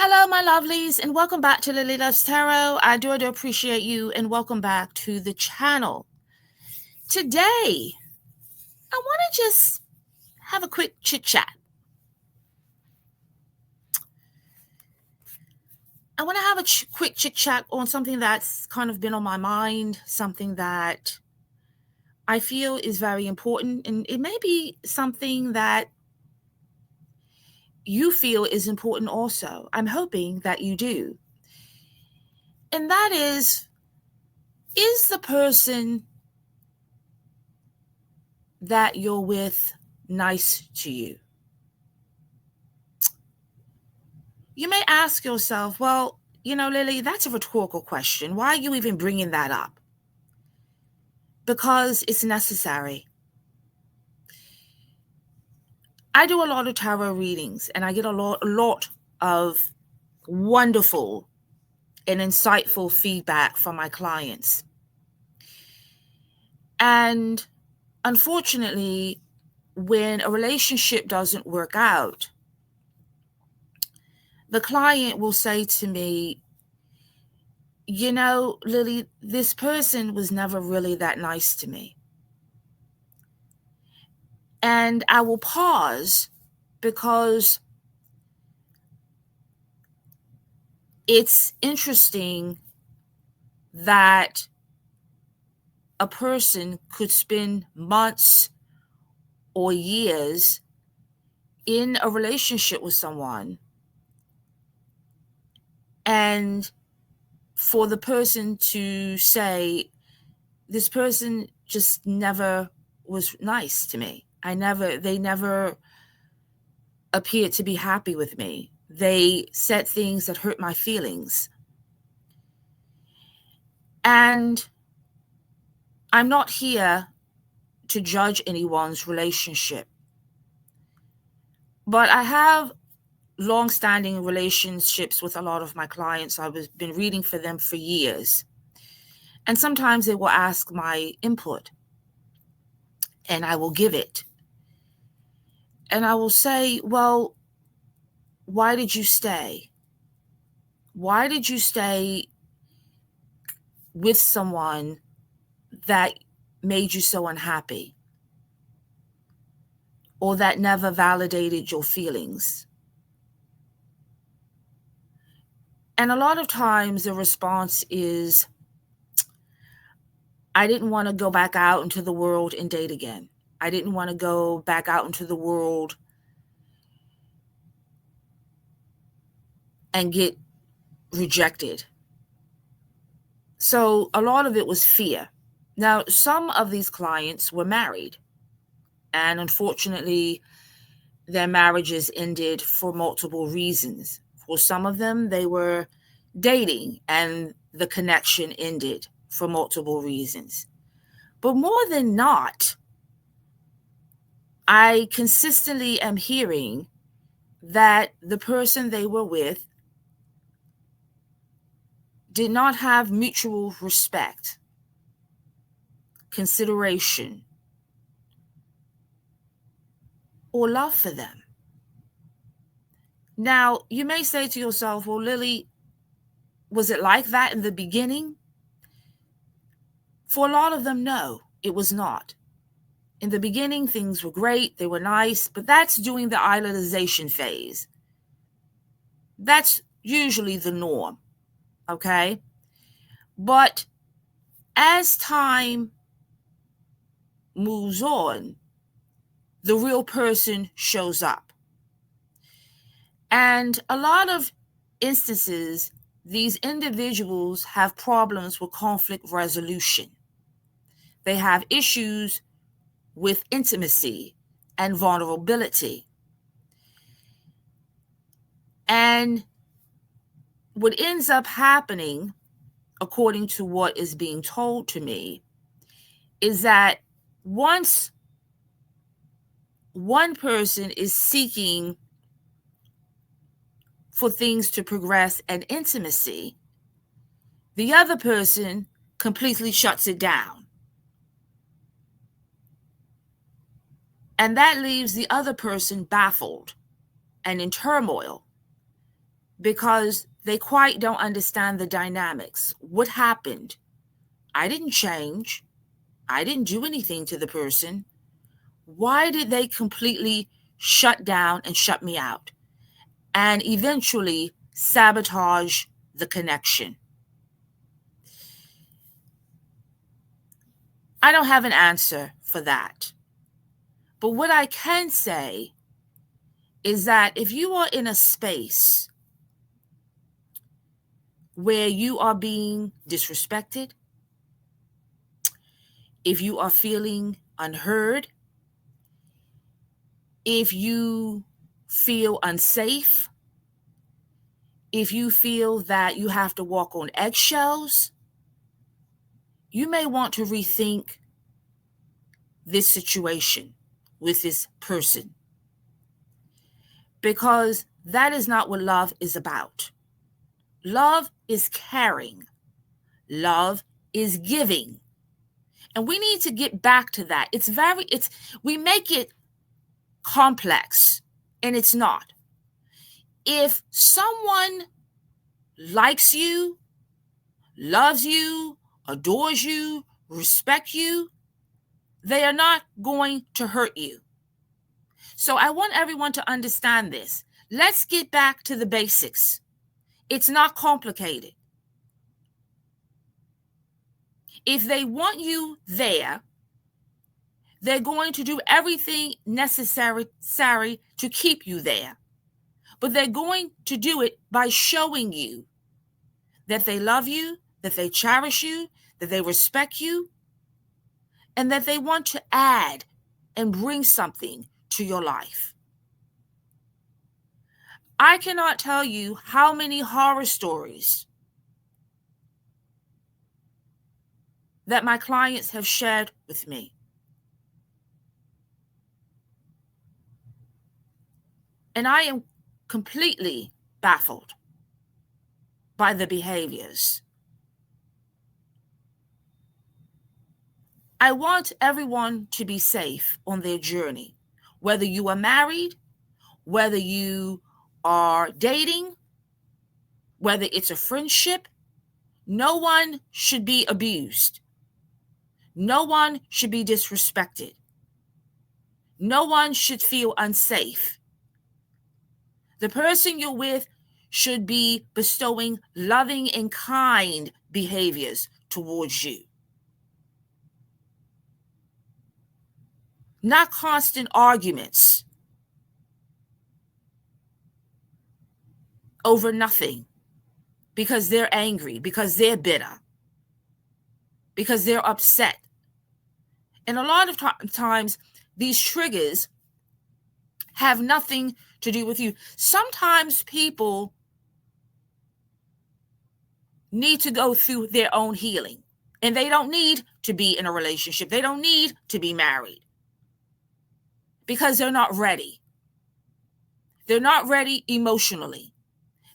Hello, my lovelies, and welcome back to Lilly Loves Tarot. I do appreciate you, and welcome back to the channel. Today, I want to just have a quick chit-chat. I want to have a quick chit-chat on something that's kind of been on my mind, something that I feel is very important, and it may be something that you feel is important also. I'm hoping that you do. And that is the person that you're with nice to you? You may ask yourself, well, Lily, that's a rhetorical question. Why are you even bringing that up? Because it's necessary. I do a lot of tarot readings, and I get a lot of wonderful and insightful feedback from my clients. And unfortunately, when a relationship doesn't work out, the client will say to me, Lily, this person was never really that nice to me. And I will pause because it's interesting that a person could spend months or years in a relationship with someone, and for the person to say, this person just never was nice to me. They never appeared to be happy with me. They said things that hurt my feelings. And I'm not here to judge anyone's relationship, but I have long-standing relationships with a lot of my clients. I've been reading for them for years. And sometimes they will ask my input, and I will give it. And I will say, well, why did you stay? Why did you stay with someone that made you so unhappy, or that never validated your feelings? And a lot of times the response is, I didn't want to go back out into the world and date again. I didn't want to go back out into the world and get rejected. So a lot of it was fear. Now, some of these clients were married, and unfortunately, their marriages ended for multiple reasons. For some of them, they were dating, and the connection ended for multiple reasons. But more than not, I consistently am hearing that the person they were with did not have mutual respect, consideration, or love for them. Now, you may say to yourself, well, Lily, was it like that in the beginning? For a lot of them, no, it was not. In the beginning, things were great, they were nice, but that's during the idealization phase. That's usually the norm, okay? But as time moves on, the real person shows up. And a lot of instances, these individuals have problems with conflict resolution. They have issues with intimacy and vulnerability. And what ends up happening, according to what is being told to me, is that once one person is seeking for things to progress and intimacy, the other person completely shuts it down. And that leaves the other person baffled and in turmoil. because they quite don't understand the dynamics. What happened? I didn't change. I didn't do anything to the person. Why did they completely shut down and shut me out and eventually sabotage the connection? I don't have an answer for that. But what I can say is that if you are in a space where you are being disrespected, if you are feeling unheard, if you feel unsafe, if you feel that you have to walk on eggshells, you may want to rethink this situation with this person, because that is not what love is about. Love is caring. Love is giving. And we need to get back to that. We make it complex, and it's not. If someone likes you, loves you, adores you, respects you, they are not going to hurt you. So I want everyone to understand this. Let's get back to the basics. It's not complicated. If they want you there, they're going to do everything necessary to keep you there. But they're going to do it by showing you that they love you, that they cherish you, that they respect you, and that they want to add and bring something to your life. I cannot tell you how many horror stories that my clients have shared with me. And I am completely baffled by the behaviors. I want everyone to be safe on their journey, whether you are married, whether you are dating, whether it's a friendship. No one should be abused. No one should be disrespected. No one should feel unsafe. The person you're with should be bestowing loving and kind behaviors towards you. Not constant arguments over nothing because they're angry, because they're bitter, because they're upset. And a lot of times, these triggers have nothing to do with you. Sometimes people need to go through their own healing, and they don't need to be in a relationship. They don't need to be married because they're not ready. They're not ready emotionally.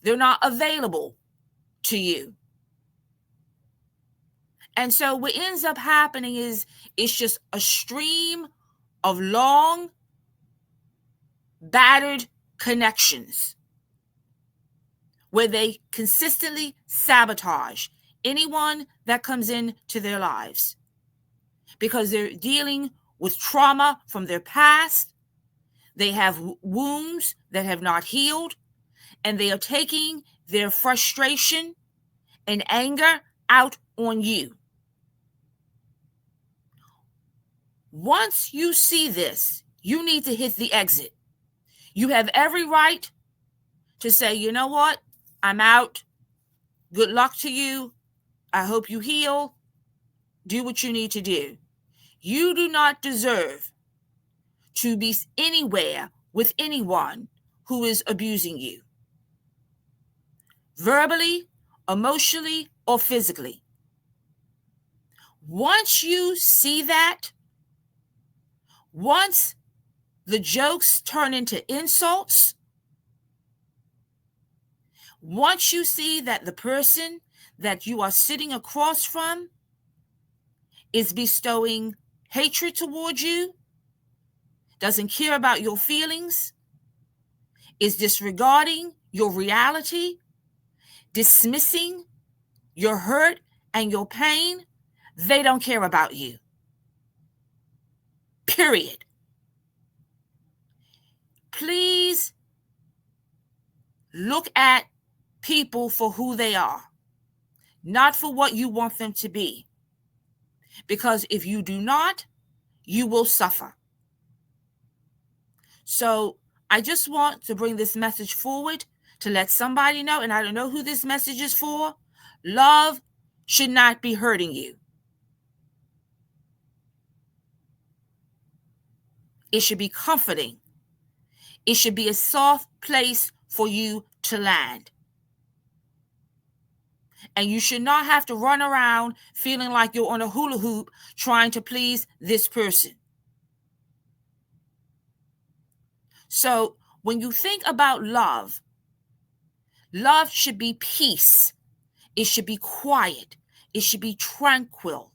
They're not available to you. And so what ends up happening is it's just a stream of long, battered connections where they consistently sabotage anyone that comes into their lives because they're dealing with trauma from their past. They have wounds that have not healed, and they are taking their frustration and anger out on you. Once you see this, you need to hit the exit. You have every right to say, you know what? I'm out. Good luck to you. I hope you heal. Do what you need to do. You do not deserve to be anywhere with anyone who is abusing you, verbally, emotionally, or physically. Once you see that, once the jokes turn into insults, once you see that the person that you are sitting across from is bestowing hatred towards you, doesn't care about your feelings, is disregarding your reality, dismissing your hurt and your pain, they don't care about you. Period. Please look at people for who they are, not for what you want them to be. Because if you do not, you will suffer. So I just want to bring this message forward to let somebody know, and I don't know who this message is for. Love should not be hurting you. It should be comforting. It should be a soft place for you to land. And you should not have to run around feeling like you're on a hula hoop trying to please this person. So when you think about love, love should be peace. It should be quiet. It should be tranquil.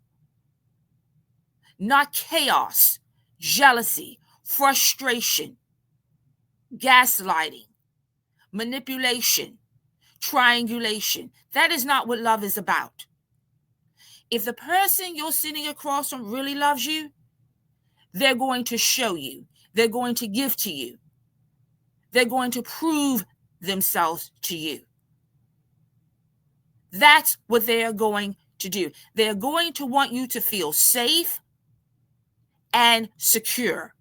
Not chaos, jealousy, frustration, gaslighting, manipulation, triangulation. That is not what love is about. If the person you're sitting across from really loves you, they're going to show you. They're going to give to you. They're going to prove themselves to you. That's what they are going to do. They're going to want you to feel safe and secure.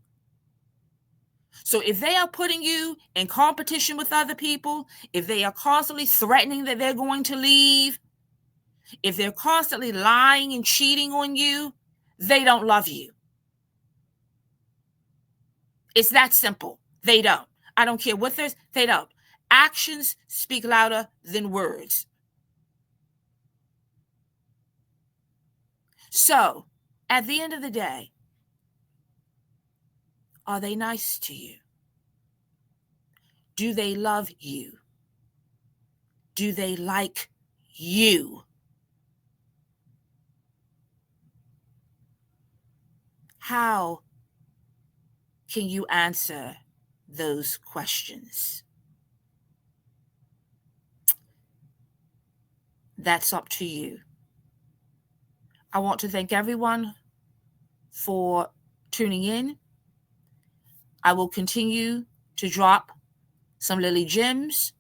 So if they are putting you in competition with other people, if they are constantly threatening that they're going to leave, if they're constantly lying and cheating on you, they don't love you. It's that simple. They don't. I don't care what there's, they don't. Actions speak louder than words. So, at the end of the day, are they nice to you? Do they love you? Do they like you? How can you answer those questions? That's up to you. I want to thank everyone for tuning in. I will continue to drop some Lilly gems.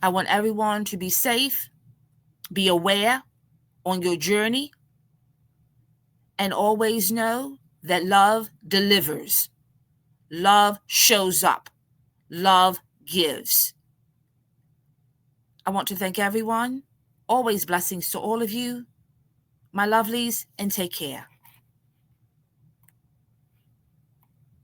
I want everyone to be safe, be aware on your journey, and always know that love delivers. Love shows up. Love gives. I want to thank everyone. Always blessings to all of you, my lovelies, and take care.